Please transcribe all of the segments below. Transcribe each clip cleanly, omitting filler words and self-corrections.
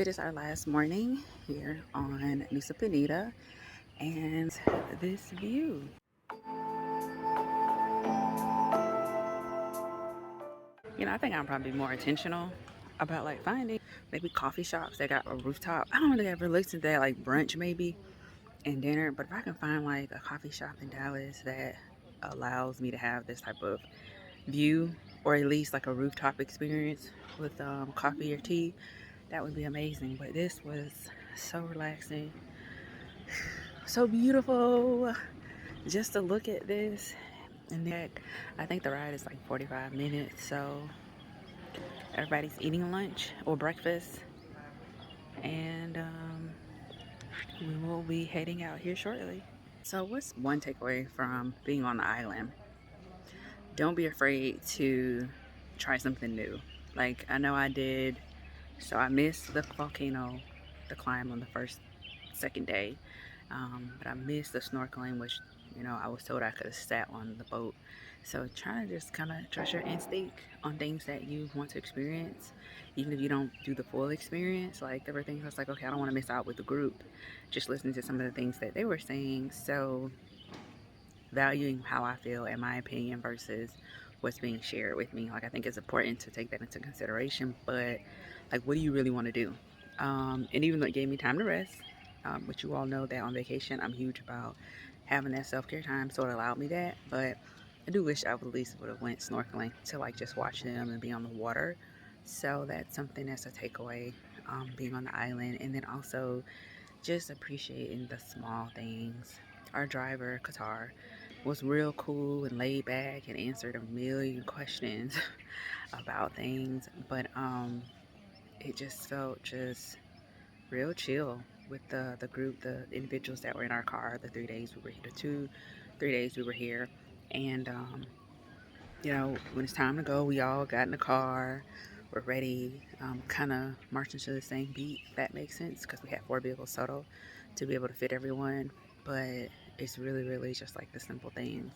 It is our last morning here on Nusa Penida and this view. I think I'm probably more intentional about like finding maybe coffee shops that got a rooftop. I don't really ever looked at that, like brunch maybe and dinner, but if I can find like a coffee shop in Dallas that allows me to have this type of view, or at least like a rooftop experience with coffee or tea, that would be amazing. But this was so relaxing, so beautiful just to look at this. And then I think the ride is like 45 minutes, so everybody's eating lunch or breakfast, and we will be heading out here shortly. So what's one takeaway from being on the island? Don't be afraid to try something new. Like I know I did. So I missed the volcano, the climb on the second day, but I missed the snorkeling, which I was told I could have sat on the boat. So try to just kind of trust your instinct on things that you want to experience, even if you don't do the full experience. Like there were things I was like, okay, I don't want to miss out with the group. Just listening to some of the things that they were saying. So valuing how I feel and my opinion versus what's being shared with me. Like I think it's important to take that into consideration, but like what do you really want to do? And even though it gave me time to rest, but you all know that on vacation I'm huge about having that self-care time, so it allowed me that. But I do wish I would at least would have went snorkeling to like just watch them and be on the water. So that's something that's a takeaway, being on the island. And then also just appreciating the small things. Our driver, Qatar, was real cool and laid back and answered a million questions about things, but it just felt just real chill with the group, the individuals that were in our car, the 3 days we were here, 3 days we were here. And when it's time to go, we all got in the car, we're ready, kind of marching to the same beat, if that makes sense, because we had 4 vehicles total to be able to fit everyone. But it's really just like the simple things.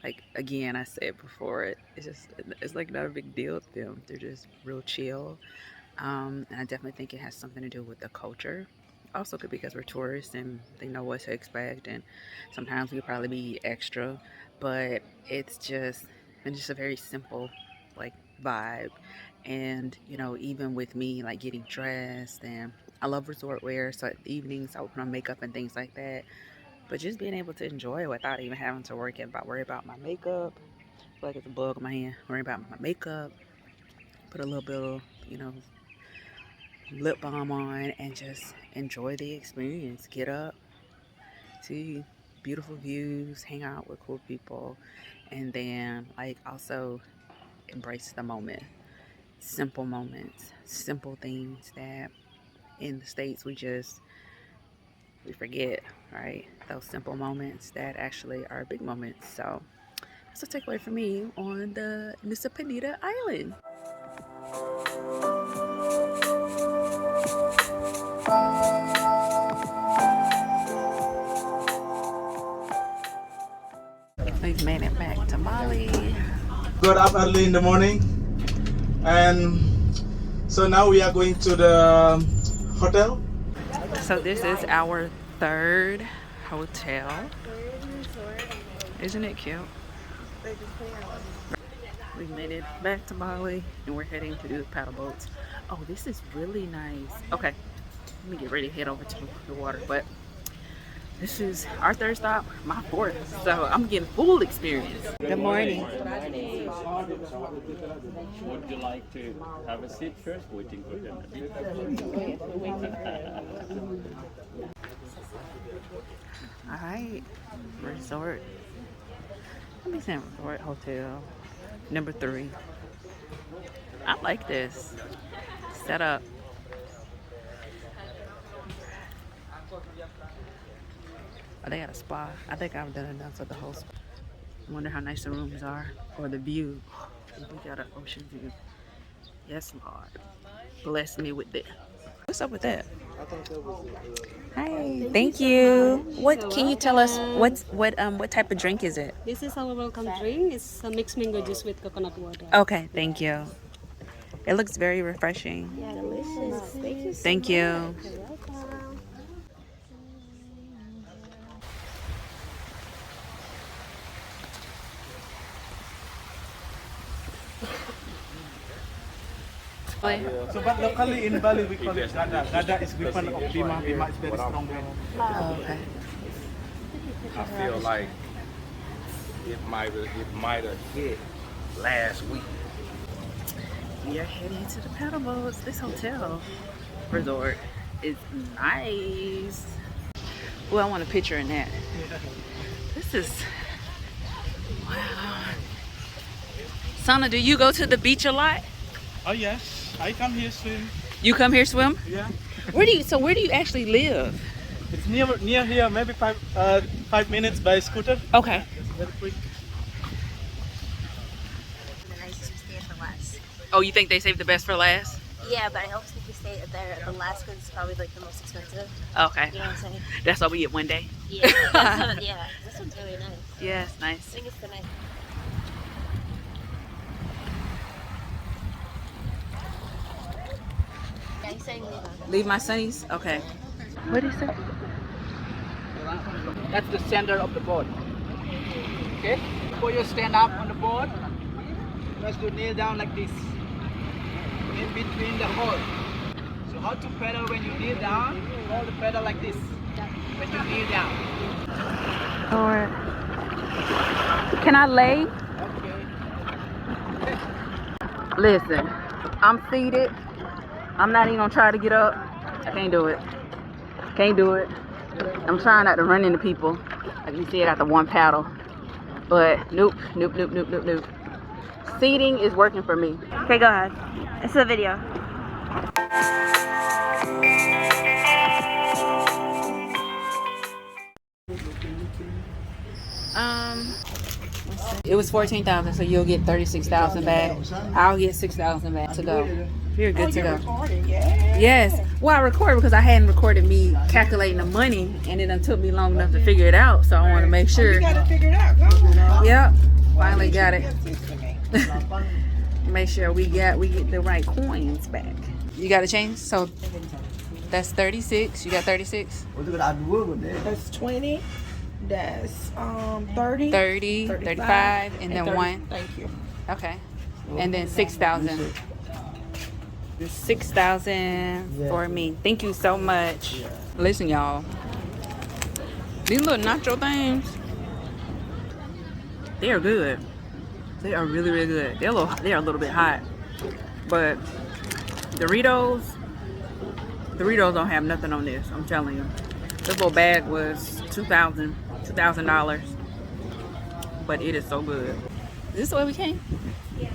Like again, I said before, it's like not a big deal to them. They're just real chill. And I definitely think it has something to do with the culture. Also could be because we're tourists and they know what to expect, and sometimes we probably be extra, but it's just a very simple like vibe. And even with me like getting dressed, and I love resort wear, so at the evenings I would put on makeup and things like that. But just being able to enjoy it without even having to worry about my makeup. I feel like it's a bug on my hand. Worry about my makeup. Put a little bit of, lip balm on and just enjoy the experience. Get up, see beautiful views, hang out with cool people, and then like also embrace the moment. Simple moments, simple things that in the States we forget, right? Those simple moments that actually are big moments. So that's a takeaway for me on the Nusa Penida Island. We've made it back to Bali. Got up early in the morning, and so now we are going to the hotel. So this is our third hotel. Isn't it cute? We made it back to Bali and we're heading to do the paddle boats. Oh, this is really nice. Okay, let me get ready to head over to the water. But this is our third stop, my fourth. So I'm getting full experience. Good morning. Would you like to have a seat first? Waiting for them. All right, resort. Let me say resort hotel number 3. I like this setup. Oh, they got a spa. I think I've done enough of the whole spa. I wonder how nice the rooms are, or the view. We got an ocean view. Yes, Lord. Bless me with that. What's up with that? Hi. Thank you. What can you tell us? What type of drink is it? This is our welcome drink. It's a mixed mango juice with coconut water. Okay, thank you. It looks very refreshing. Yeah, delicious. Thank you so Thank much. you. You're welcome. So, but locally in Bali we call it gada. Gada is weapon of Bima. Bima is very strong man. Oh, okay. I feel like it might have hit last week. We are heading to the paddle boats. This hotel resort is nice. Well, I want a picture in that. This is, wow. Sana, do you go to the beach a lot? Oh yes, I come here swim. You come here swim? Yeah, Where do you actually live? it's near here. Maybe 5 minutes by scooter. Okay. Very quick. The nicest we stay at the last. Oh, you think they saved the best for last? Yeah, but I hope if we stay there at the last because it's probably like the most expensive. Okay. You know what I'm saying? That's why we get one day. Yeah. Yeah. This one's really nice. Yeah, it's I nice. think it's the nice. Yeah, he's saying leave on. Leave my sunnies? Okay. What did he say? That's the center of the board. Okay? Before you stand up on the board, you must do kneel down like this. In between the hole. So how to pedal when you kneel down? Hold the pedal like this. When you kneel down. Alright. Can I lay? Okay. Listen, I'm seated. I'm not even gonna try to get up. I can't do it. Can't do it. I'm trying not to run into people. Like you said, after one paddle. But nope. Seating is working for me. Okay, go ahead. It's a video. It was 14,000, so you'll get 36,000 back. I'll get 6,000 back to go. You're good to go. Yes. Well, I recorded because I hadn't recorded me calculating the money, and it done took me long enough to figure it out. So I want to make sure. You got it figured out. Go. Yep. Finally got it. it. Make sure we get the right coins back. You got to change. So that's 36. You got 36. That's 20. That's 30. 30, 35, and then 30. one. Thank you. Okay. And then 6,000. 6,000 for me. Thank you so much. Listen, y'all. These little nacho things, they are good. They are really, really good. They're a little bit hot, but Doritos don't have nothing on this. I'm telling you. This little bag was $2,000, but it is so good. Is this the way we came? Yeah.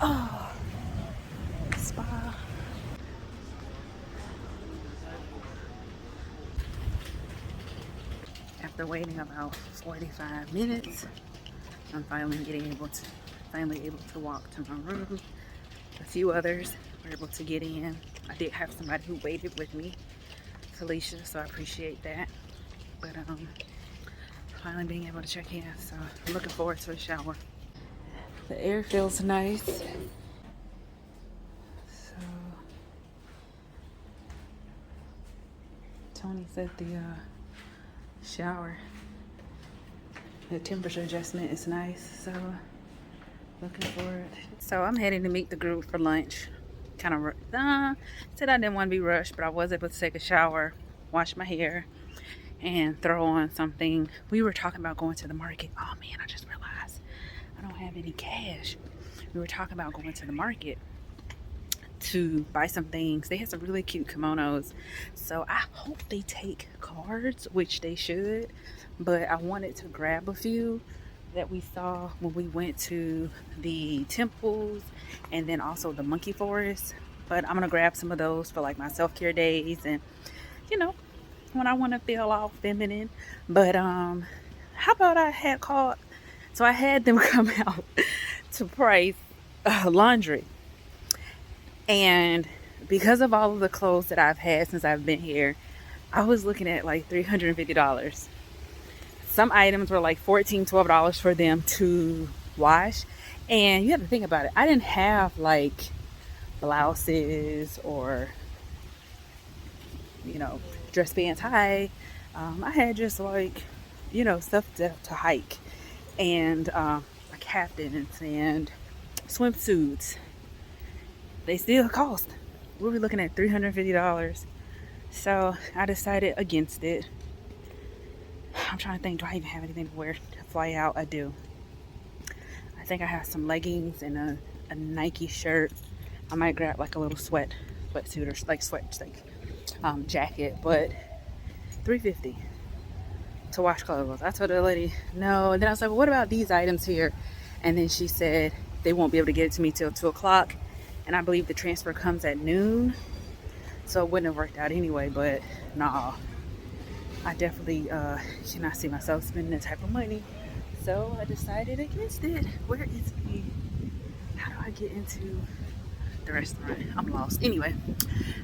Oh, spa. After waiting about 45 minutes, I'm finally able to walk to my room. A few others were able to get in. I did have somebody who waited with me, Felicia, so I appreciate that. But finally being able to check in, so I'm looking forward to a shower. The air feels nice. So Tony said the shower, the temperature adjustment is nice, so looking forward. So I'm heading to meet the group for lunch. Kind of said I didn't want to be rushed, but I was able to take a shower, wash my hair, and throw on something. We were talking about going to the market. Oh man, I just realized I don't have any cash. We were talking about going to the market to buy some things. They had some really cute kimonos, so I hope they take cards, which they should, but I wanted to grab a few that we saw when we went to the temples and then also the monkey forest. But I'm gonna grab some of those for like my self-care days, and you know, when I want to feel all feminine. But how about I had called, so I had them come out to price laundry, and because of all of the clothes that I've had since I've been here, I was looking at like $350. Some items were like $14, $12 for them to wash. And you have to think about it. I didn't have like blouses or, you know, dress pants high. I had just like, you know, stuff to hike and like captains and swimsuits. They still cost. We'll be looking at $350. So I decided against it. I'm trying to think, do I even have anything to wear to fly out? I do. I think I have some leggings and a Nike shirt. I might grab like a little sweatsuit or like jacket, but $350 to wash clothes. I told the lady no, and then I was like, well, what about these items here? And then she said they won't be able to get it to me till 2 o'clock, and I believe the transfer comes at noon, so it wouldn't have worked out anyway. But nah, I definitely cannot see myself spending that type of money, so I decided against it. Where is he? How do I get into the restaurant? I'm lost. Anyway,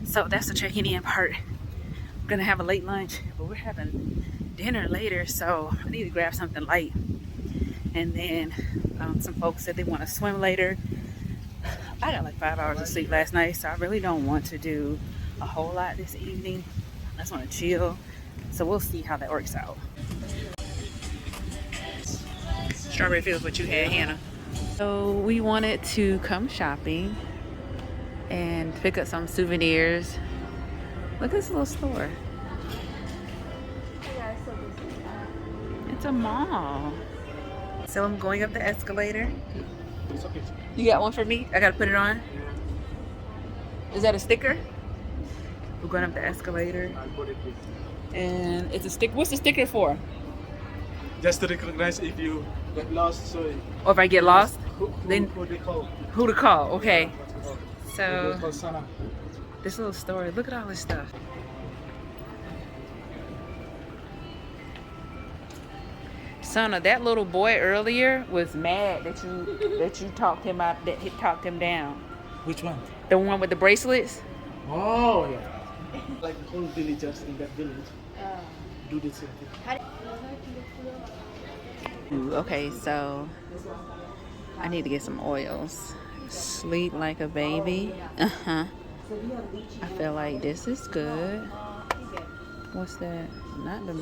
so that's the checking in part. I'm gonna have a late lunch, but we're having dinner later, so I need to grab something light. And then some folks said they want to swim later. I got like 5 hours of sleep last night, so I really don't want to do a whole lot this evening. I just want to chill, so we'll see how that works out. Strawberry Fields, what you had, Hannah. So we wanted to come shopping and pick up some souvenirs. Look at this little store. It's a mall. So I'm going up the escalator. You got one for me? I gotta put it on? Is that a sticker? We're going up the escalator. And it's a stick. What's the sticker for? Just to recognize if you get lost. So Or if I get lost? Then who they call? who to call? Okay. They So call Sana. this little store, look at all this stuff. Sana, that little boy earlier was mad that you talked him out, that he talked him down. Which one? The one with the bracelets? Oh yeah. Like whole villagers in that village do the same thing. Ooh, okay, so I need to get some oils. Sleep like a baby. I feel like this is good. What's that? Not the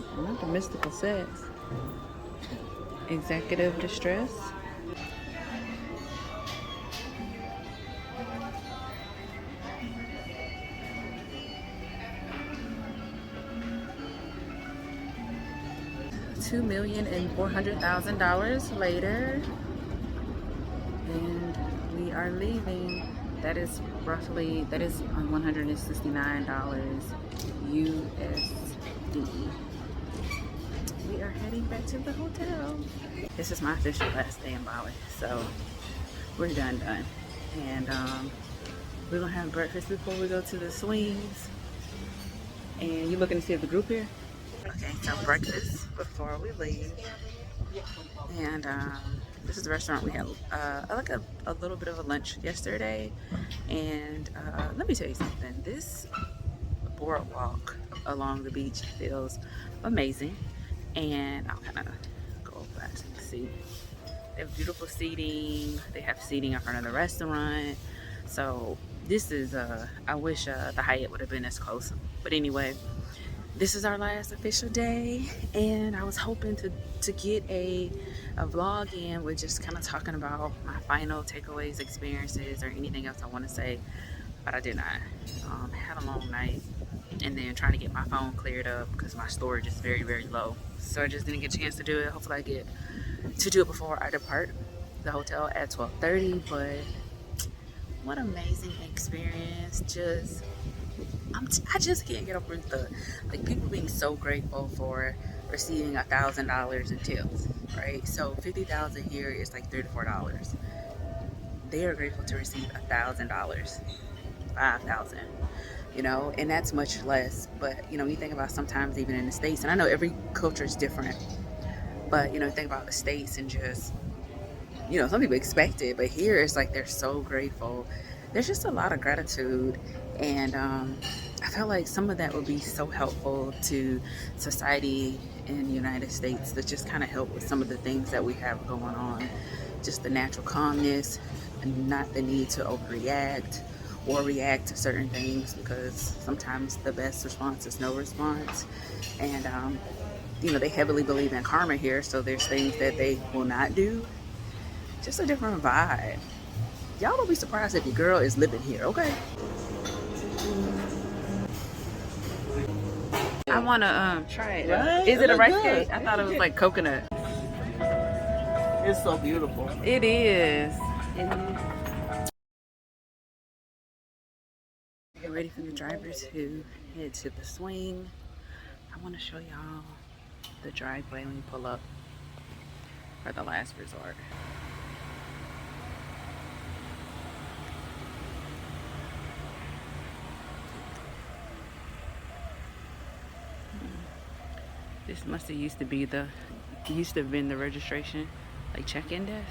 mystical sex. Executive distress. $2,400,000 later, and we are leaving. That is $169 USD. We are heading back to the hotel. This is my official last day in Bali, so we're done. And we're gonna have breakfast before we go to the swings. And you looking to see the group here? Okay, so breakfast before we leave. And this is the restaurant we had like a little bit of a lunch yesterday. And let me tell you something, this boardwalk along the beach feels amazing. And I'll kind of go back so you can see. They have beautiful seating. They have seating in front of the restaurant. So this is, I wish the Hyatt would have been as close. But anyway, this is our last official day. And I was hoping to get a vlog in with just kind of talking about my final takeaways, experiences, or anything else I want to say. But I did not. Had a long night. And then trying to get my phone cleared up because my storage is very, very low. So I just didn't get a chance to do it. Hopefully I get to do it before I depart the hotel at 12:30. But what amazing experience. I just can't get over the people being so grateful for receiving $1,000 in tips, right? So $50,000 here is like $3 to $4. They are grateful to receive $1,000, $5,000. You know, and that's much less. But you know, you think about sometimes even in the States, and I know every culture is different, but you know, think about the States and just, you know, some people expect it, but here it's like they're so grateful. There's just a lot of gratitude, and I feel like some of that would be so helpful to society in the United States to just kind of help with some of the things that we have going on. Just the natural calmness and not the need to overreact or react to certain things, because sometimes the best response is no response. And you know, they heavily believe in karma here, so there's things that they will not do. Just a different vibe. Y'all don't be surprised if your girl is living here, okay? I wanna try it. Right? Is it a It rice look cake? good. I thought it was like coconut. It's so beautiful. It is. Get ready for the driver to head to the swing. I want to show y'all the driveway when you pull up for the last resort. This must have used to have been the registration, like check-in desk.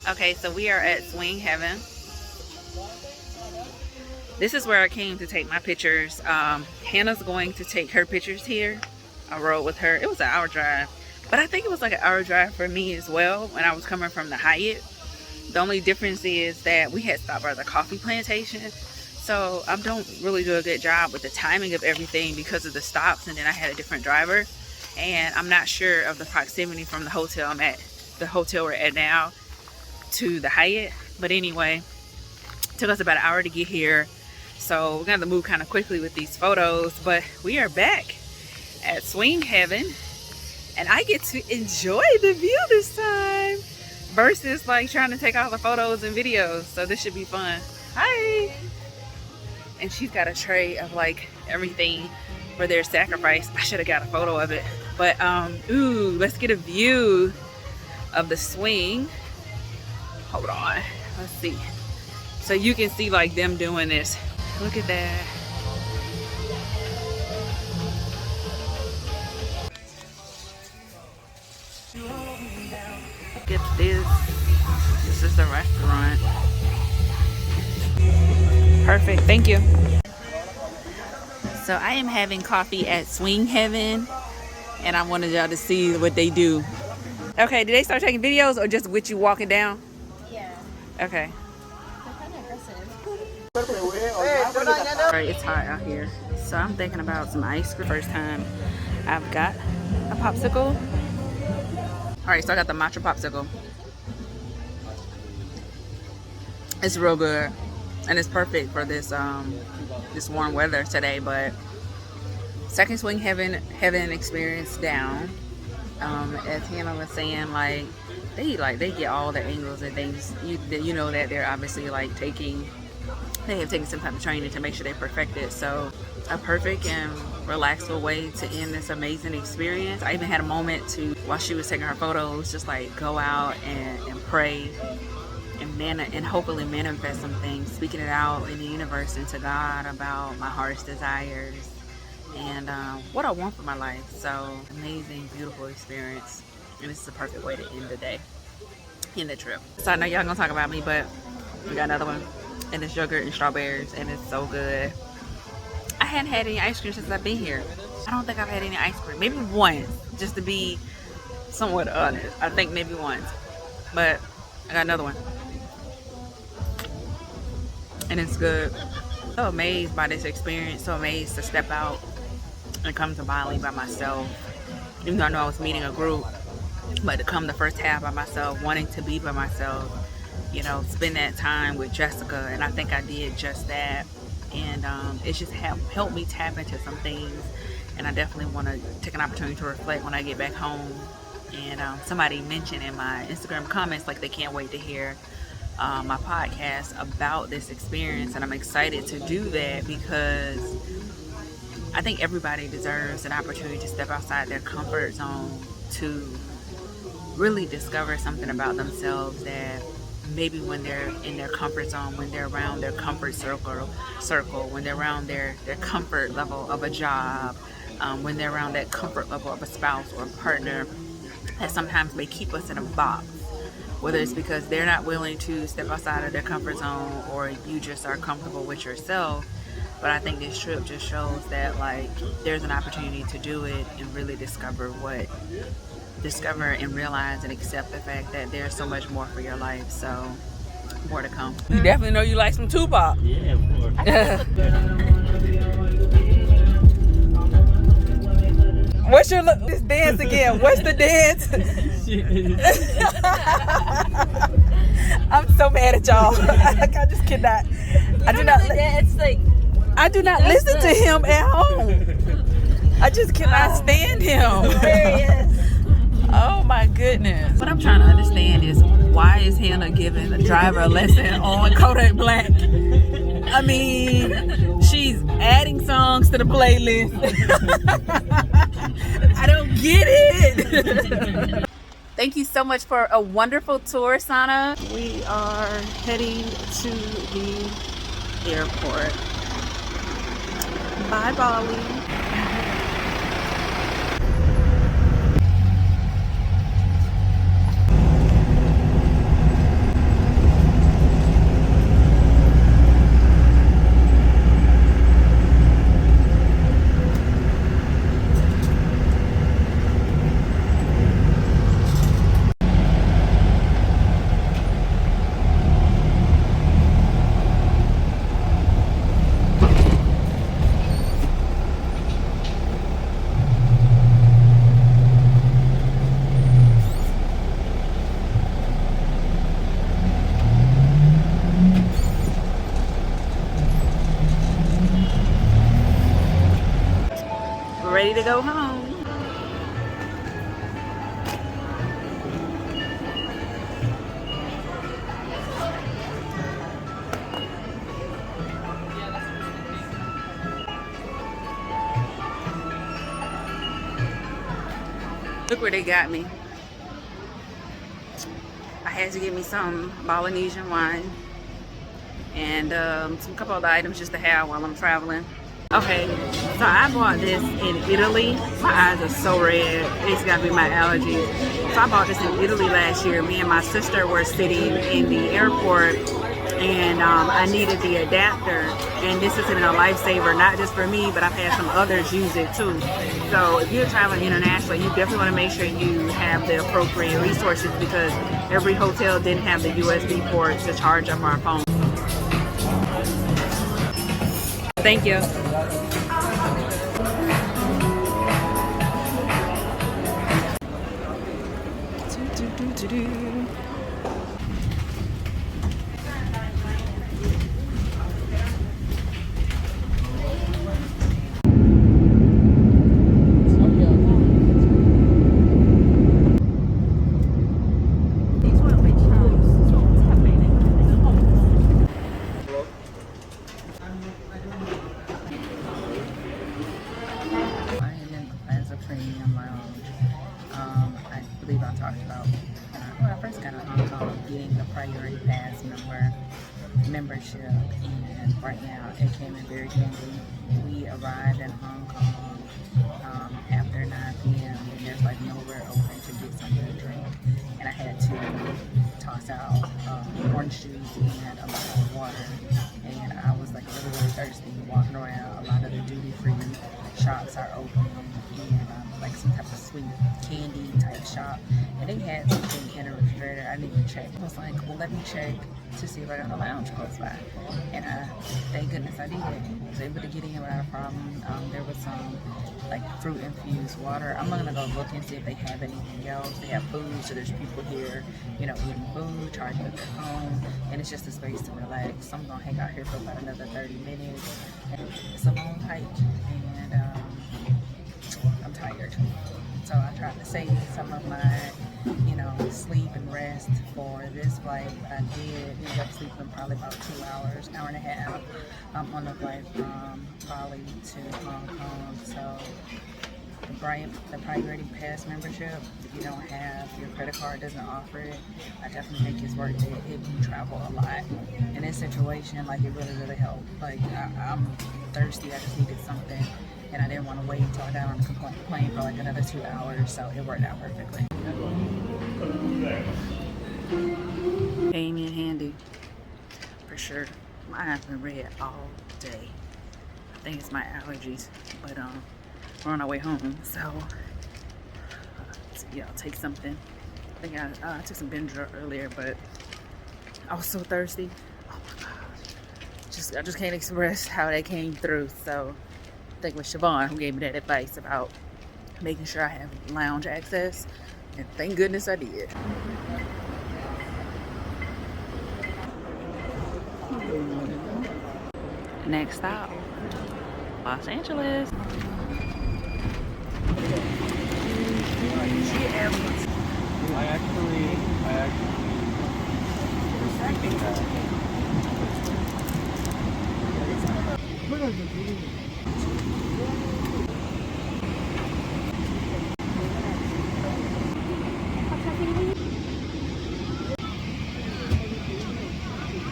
Okay, so we are at Swing Heaven. This is where I came to take my pictures. Hannah's going to take her pictures here. I rode with her. It was an hour drive, but I think it was like an hour drive for me as well when I was coming from the Hyatt. The only difference is that we had stopped by the coffee plantation. So I don't really do a good job with the timing of everything because of the stops, and then I had a different driver. And I'm not sure of the proximity from the hotel we're at now, to the Hyatt. But anyway, it took us about an hour to get here, so we're gonna have to move kind of quickly with these photos. But we are back at Swing Heaven, and I get to enjoy the view this time versus like trying to take all the photos and videos. So this should be fun. Hi. And she's got a tray of like everything for their sacrifice. I should have got a photo of it, but ooh, let's get a view of the swing. Hold on, let's see. So you can see like them doing this. Look at that. Look at this. This is the restaurant. Perfect, thank you. So I am having coffee at Swing Heaven, and I wanted y'all to see what they do. Okay, did they start taking videos or just with you walking down? Yeah. Okay. They're kind of aggressive. Alright, it's hot out here, so I'm thinking about some ice cream. First time I've got a popsicle. Alright, so I got the matcha popsicle. It's real good, and it's perfect for this this warm weather today. But second Swing Heaven experience down. As Hannah was saying, like they get all the angles and things. You know that they're obviously like they have taken some type of training to make sure they perfect it. So a perfect and relaxful way to end this amazing experience. I even had a moment to, while she was taking her photos, just like go out and pray and hopefully manifest some things, speaking it out in the universe and to God about my heart's desires and what I want for my life. So amazing, beautiful experience, and this is the perfect way to end the day, end the trip. So I know y'all gonna talk about me, but we got another one, and it's yogurt and strawberries, and it's so good. I hadn't had any ice cream since I've been here. I don't think I've had any ice cream, maybe once, just to be somewhat honest. I think maybe once, but I got another one, and it's good. So amazed by this experience, so amazed to step out and come to Bali by myself, even though I know I was meeting a group, but to come the first half by myself, wanting to be by myself, you know, spend that time with Jessica, and I think I did just that. And it's just helped me tap into some things, and I definitely want to take an opportunity to reflect when I get back home. And somebody mentioned in my Instagram comments like they can't wait to hear my podcast about this experience, and I'm excited to do that because I think everybody deserves an opportunity to step outside their comfort zone to really discover something about themselves that maybe when they're in their comfort zone, when they're around their comfort circle, when they're around their comfort level of a job, when they're around that comfort level of a spouse or a partner, that sometimes may keep us in a box. Whether it's because they're not willing to step outside of their comfort zone or you just are comfortable with yourself. But I think this trip just shows that like there's an opportunity to do it and really discover what discover and realize and accept the fact that there's so much more for your life. So more to come. You definitely know you like some Tupac. Yeah, of course. What's your look? This dance again. What's the dance? I'm so mad at y'all. Like, I just cannot. I do not. It's like I do not listen to him at home. I just cannot stand him. Oh my goodness. What I'm trying to understand is, why is Hannah giving the driver a lesson on Kodak Black? I mean, she's adding songs to the playlist. I don't get it. Thank you so much for a wonderful tour, Sana. We are heading to the airport. Bye, Bali. We're ready to go home. Look where they got me. I had to get me some Balinesian wine and some couple other items just to have while I'm traveling. Okay, so I bought this in Italy. My eyes are so red. It's gotta be my allergies. So I bought this in Italy last year. Me and my sister were sitting in the airport and I needed the adapter. And this has been a lifesaver, not just for me, but I've had some others use it too. So if you're traveling internationally, you definitely want to make sure you have the appropriate resources, because every hotel didn't have the USB port to charge up our phone. Thank you. I believe I talked about when I first got to Hong Kong, getting the priority pass membership, and right now it came in very handy. We arrived in Hong Kong after 9 p.m. and there's like nowhere open to get something to drink, and I had to toss out orange juice and a bottle of water, and I was like really thirsty walking around. A lot of the duty-free shops are open, and like some type of sweet candy type shop, and they had something in a refrigerator. I didn't even check. I was like, well, let me check to see if I got a lounge close by, and thank goodness I did. I was able to get in without a problem. There was some like fruit infused water. I'm gonna go look and see if they have anything else. They have food, so there's people here, you know, eating food, charging at their phone, and it's just a space to relax. So I'm gonna hang out here for about another 30 minutes. And it's a long hike, and I'm tired. So I tried to save some of my, you know, sleep and rest for this flight. I did end up sleeping probably about 2 hours, hour and a half on the flight from Bali to Hong Kong. So the priority pass membership, if you don't have, your credit card doesn't offer it, I definitely think it's worth it if you travel a lot. In this situation, like, it really helped. Like, I'm thirsty, I just needed something, and I didn't want to wait until I got on the plane for like another 2 hours, so it worked out perfectly. Came in handy, for sure. My eyes been red all day. I think it's my allergies, but we're on our way home, so let's you know, take something. I think I took some Benadryl earlier, but I was so thirsty. Oh my gosh. I just can't express how they came through. So I think it was Siobhan who gave me that advice about making sure I have lounge access. And thank goodness I did. Next stop, Los Angeles. I actually was thinking that.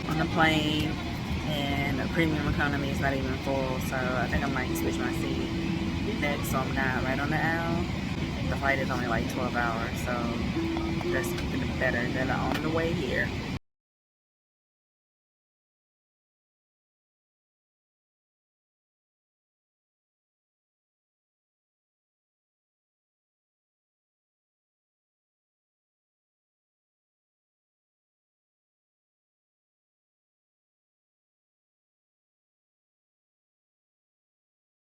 On the plane, and the premium economy is not even full, so I think I might switch my seat next, so I'm not right on the aisle. The flight is only like 12 hours, so that's better than on the way here.